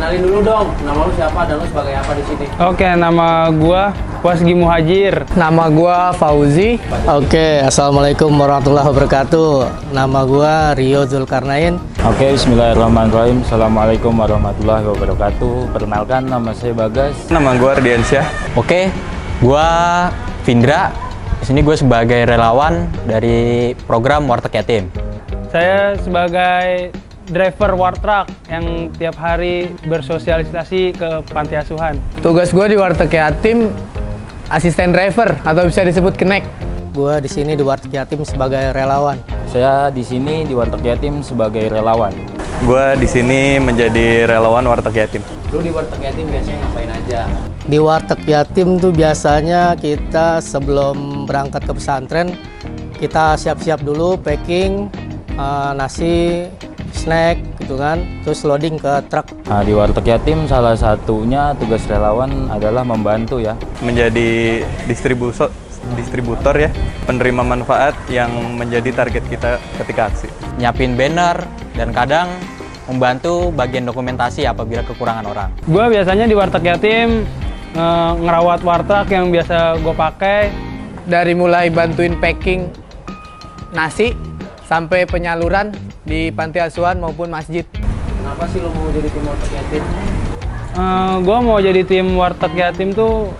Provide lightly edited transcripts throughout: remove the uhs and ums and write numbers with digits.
Kenalin dulu dong, nama lu siapa dan lu sebagai apa di sini? Oke, nama gua Wasgi Muhajir. Nama gua Fauzi. Oke, assalamualaikum warahmatullahi wabarakatuh. Nama gua Rio Zulkarnain. Oke, bismillahirrahmanirrahim. Assalamualaikum warahmatullahi wabarakatuh. Perkenalkan, nama saya Bagas. Nama gue Ardiansyah. Oke, gua Vindra. Di sini gue sebagai relawan dari program Warteg Yatim. Saya sebagai driver Wartrak yang tiap hari bersosialisasi ke panti asuhan. Tugas gua di Warteg Yatim asisten driver atau bisa disebut kenek. Gua di sini di Warteg Yatim sebagai relawan. Saya di sini di Warteg Yatim sebagai relawan. Gue di sini menjadi relawan Warteg Yatim. Lu di Warteg Yatim biasanya ngapain aja? Di Warteg Yatim tuh biasanya kita sebelum berangkat ke pesantren, kita siap-siap dulu packing nasi, snack gitu kan, terus loading ke truk. Nah, di Warteg Yatim salah satunya tugas relawan adalah membantu ya. Menjadi distributor ya, penerima manfaat yang menjadi target kita ketika aksi. Nyiapin banner dan kadang membantu bagian dokumentasi apabila kekurangan orang. Gua biasanya di Warteg Yatim ngerawat warteg yang biasa gue pakai. Dari mulai bantuin packing nasi sampai penyaluran di panti asuhan maupun masjid. Kenapa sih lu mau jadi tim Warteg Yatim? Gue mau jadi tim Warteg Yatim tuh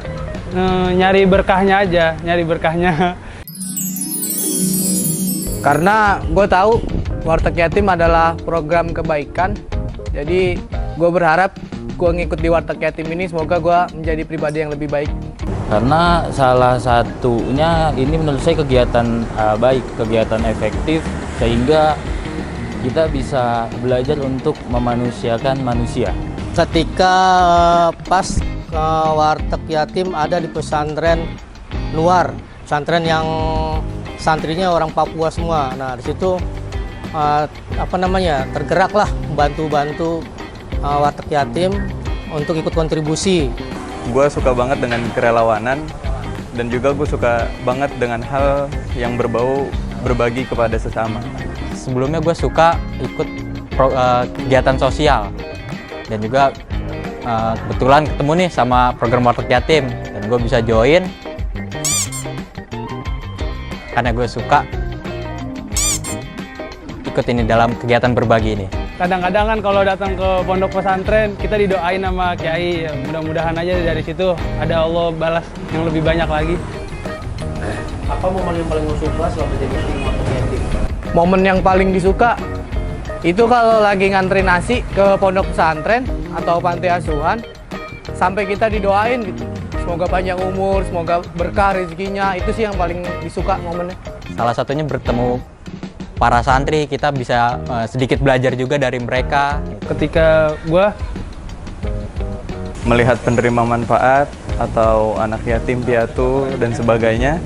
nyari berkahnya aja, nyari berkahnya. Karena gue tahu Warteg Yatim adalah program kebaikan. Jadi gue berharap gue ngikut di Warteg Yatim ini, semoga gue menjadi pribadi yang lebih baik. Karena salah satunya ini menurut saya kegiatan baik, kegiatan efektif, sehingga kita bisa belajar untuk memanusiakan manusia. Ketika pas Warteg Yatim ada di pesantren luar, pesantren yang santrinya orang Papua semua. Nah di situ tergeraklah bantu Warteg Yatim untuk ikut kontribusi. Gue suka banget dengan kerelawanan dan juga gue suka banget dengan hal yang berbau berbagi kepada sesama. Sebelumnya gue suka ikut kegiatan sosial dan juga kebetulan ketemu nih sama program Warteg Yatim dan gue bisa join karena gue suka ikut ini dalam kegiatan berbagi ini. Kadang-kadang kan kalau datang ke pondok pesantren kita didoain sama kiai, ya, mudah-mudahan aja dari situ ada Allah balas yang lebih banyak lagi. Apa momen yang paling lu suka selama jadi tim Warteg Yatim? Momen yang paling disuka itu kalau lagi ngantri nasi ke pondok pesantren atau panti asuhan sampai kita didoain gitu. Semoga panjang umur, semoga berkah rezekinya. Itu sih yang paling disuka momennya. Salah satunya bertemu para santri, kita bisa sedikit belajar juga dari mereka. Ketika gue Melihat penerima manfaat atau anak yatim piatu dan sebagainya,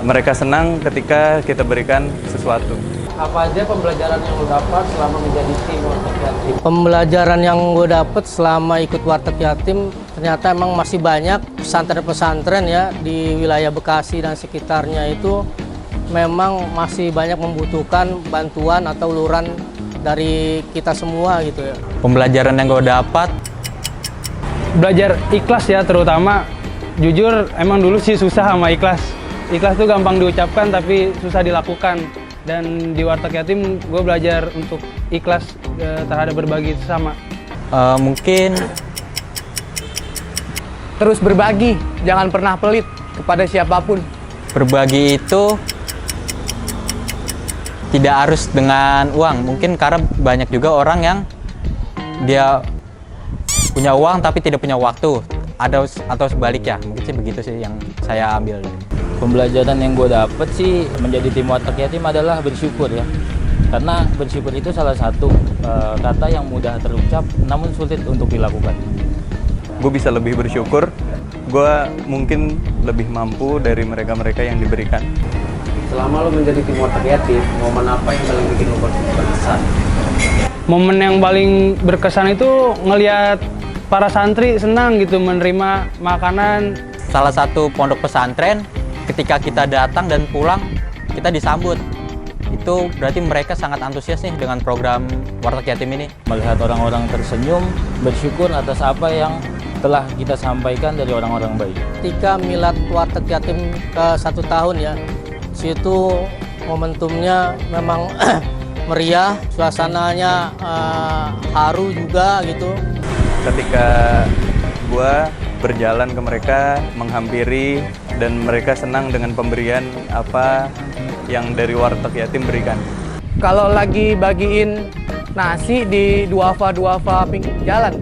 mereka senang ketika kita berikan sesuatu. Apa aja pembelajaran yang lu dapat selama menjadi tim Warteg Yatim? Pembelajaran yang gue dapet selama ikut Warteg Yatim ternyata emang masih banyak pesantren-pesantren ya di wilayah Bekasi dan sekitarnya itu memang masih banyak membutuhkan bantuan atau uluran dari kita semua gitu ya. Pembelajaran yang gue dapat, belajar ikhlas ya, terutama jujur emang dulu sih susah sama ikhlas. Ikhlas tuh gampang diucapkan tapi susah dilakukan. Dan di Warteg Yatim gue belajar untuk ikhlas terhadap berbagi sesama. mungkin Terus berbagi, jangan pernah pelit kepada siapapun. berbagi itu tidak harus dengan uang. Mungkin karena banyak juga orang yang dia punya uang tapi tidak punya waktu, atau sebaliknya. Mungkin sih begitu sih yang saya ambil. Pembelajaran yang gue dapet sih menjadi tim Warteg Yatim adalah bersyukur ya. Karena bersyukur itu salah satu kata yang mudah terucap namun sulit untuk dilakukan. Gue bisa lebih bersyukur, gue mungkin lebih mampu dari mereka-mereka yang diberikan. Selama lu menjadi tim Warteg Yatim, momen apa yang paling bikin lu berkesan? Momen yang paling berkesan itu ngelihat para santri senang gitu menerima makanan. Salah satu pondok pesantren, ketika kita datang dan pulang, kita disambut Itu berarti mereka sangat antusias nih dengan program Warteg Yatim ini. Melihat orang-orang tersenyum, bersyukur atas apa yang telah kita sampaikan dari orang-orang baik. Ketika milad Warteg Yatim ke 1 tahun ya, situ momentumnya memang meriah, suasananya haru juga gitu. Ketika gua berjalan ke mereka, menghampiri, dan mereka senang dengan pemberian apa yang dari Warteg Yatim berikan. Kalau lagi bagiin nasi di duafa pinggir jalan,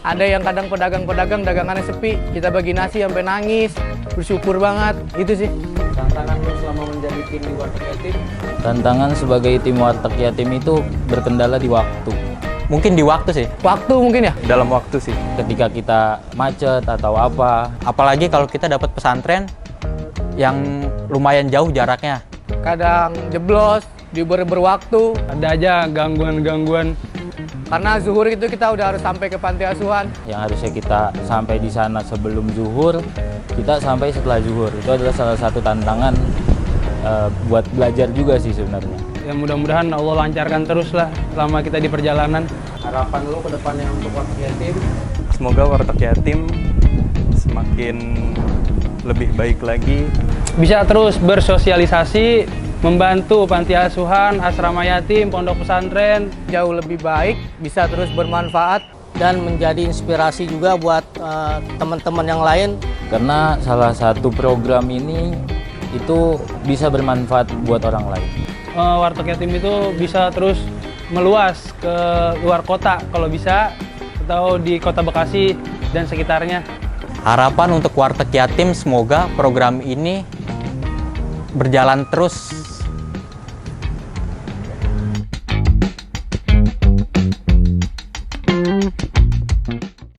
ada yang kadang pedagang-pedagang dagangannya sepi, kita bagi nasi sampai nangis, bersyukur banget, itu sih. Tantangan lu selama menjadi tim di Warteg Yatim? Tantangan sebagai tim Warteg Yatim itu berkendala di waktu. Mungkin di waktu sih. Waktu mungkin ya? Dalam waktu sih. Ketika kita macet atau apa, Apalagi kalau kita dapat pesantren yang lumayan jauh jaraknya. Kadang jeblos, berwaktu. Ada aja gangguan-gangguan. Karena zuhur itu kita udah harus sampai ke panti asuhan. yang harusnya kita sampai di sana sebelum zuhur, kita sampai setelah zuhur. Itu adalah salah satu tantangan buat belajar juga sih sebenarnya. Ya mudah-mudahan Allah lancarkan terus lah selama kita di perjalanan. Harapan lu ke depannya untuk Warteg Yatim? Semoga Warteg Yatim semakin lebih baik lagi. Bisa terus bersosialisasi, membantu panti asuhan, asrama yatim, pondok pesantren. Jauh lebih baik, bisa terus bermanfaat. Dan menjadi inspirasi juga buat teman-teman yang lain. Karena salah satu program ini itu bisa bermanfaat buat orang lain. Warteg Yatim itu bisa terus meluas ke luar kota kalau bisa, atau di kota Bekasi dan sekitarnya. Harapan untuk Warteg Yatim semoga program ini berjalan terus